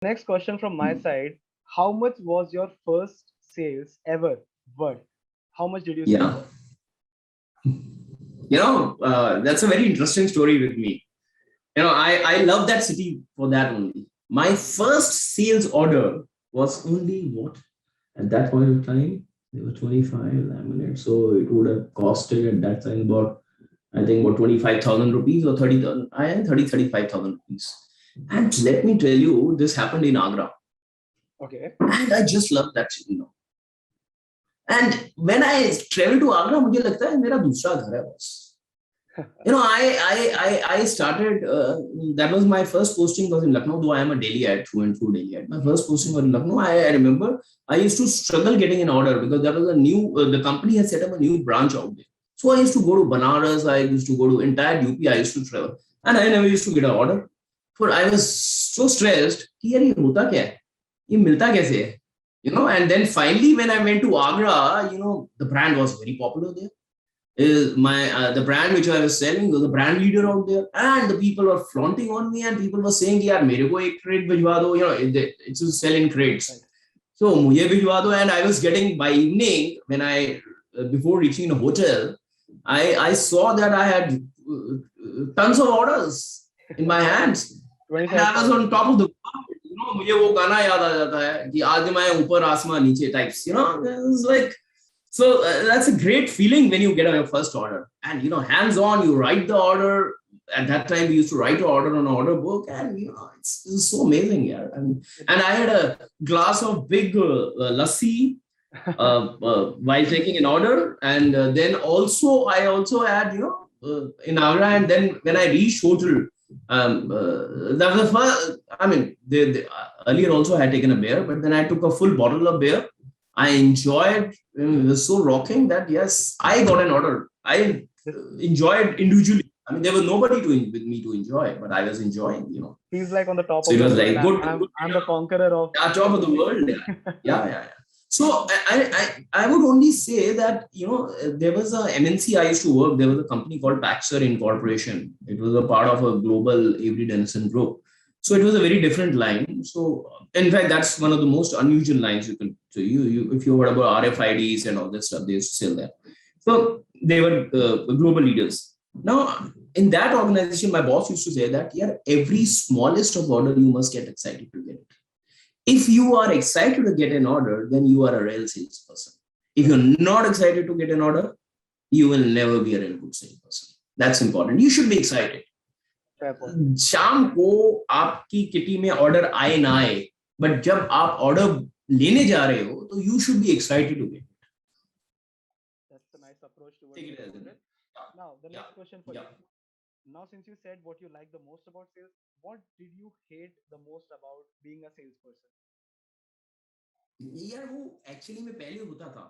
Next question from my side. How much was your first sales ever worth? How much did you sell? Yeah. That's a very interesting story with me. I love that city for that only. My first sales order was only what? At that point of time, they were 25 laminates. So it would have costed at that time about, I think, about 25,000 rupees or 30,000. I had 35,000 rupees. And let me tell you, this happened in Agra. Okay. And I just love that city. And when I travel to Agra, मुझे लगता है मेरा दूसरा घर है बस. I started. That was my first posting was in Lucknow. Though I am a Delhiite, through and through Delhiite. My first posting was in Lucknow. I remember I used to struggle getting an order because that was a new. The company had set up a new branch out there. So I used to go to Banaras. I used to go to entire UP. I used to travel, and I never used to get an order. For I was so stressed. कि यार ये होता क्या है? ये मिलता कैसे है? And then finally when I went to Agra, the brand was very popular there. The brand which I was selling was the brand leader out there, and the people were flaunting on me, and people were saying, "यार मेरे को एक crate भिजवा दो." It's to sell in crates. Right. So मुझे भिजवा दो, and I was getting by evening when I before reaching the hotel, I saw that I had tons of orders in my hands, and I was 25,000. on top of the world. मुझे वो गाना याद आ जाता है कि आज मैं ऊपर आसमान नीचे types. It's like. So that's a great feeling when you get your first order, and hands on, you write the order. At that time, we used to write the order on an order book, and it's so amazing, yeah. And I had a glass of big lassi while taking an order, and then I also had in Agra, and then when I reached hotel, that was the first. I mean, they earlier also I had taken a beer, but then I took a full bottle of beer. I enjoyed. It was so rocking that yes, I got an order. I This enjoyed individually. I mean, there was nobody with me to enjoy, but I was enjoying. feels like on the top So of it the was world. like good, I'm good. I'm the conqueror of Yeah, top of the world. Yeah, yeah, yeah. So I would only say that there was a MNC I used to work. There was a company called Baxter Incorporation. It was a part of a global Avery Dennison group. So it was a very different line. So in fact, that's one of the most unusual lines you can. So you if you heard about RFIDs and all this stuff, they used to sell that. So they were global leaders. Now in that organization, my boss used to say that yeah, every smallest of order you must get excited to get it. If you are excited to get an order, then you are a real salesperson. If right. you're not excited to get an order, you will never be a real good salesperson. That's important. You should be excited. Fair point. शाम को आपकी kitty में order आए ना आए, but जब आप order लेने जा रहे हो तो you should be excited to get That's a nice approach towards take it getting age order. Now, the या next question for या you. Now, since you said what you like the most about sales, what did you hate the most about being a salesperson? यार वो actually में पहले होता था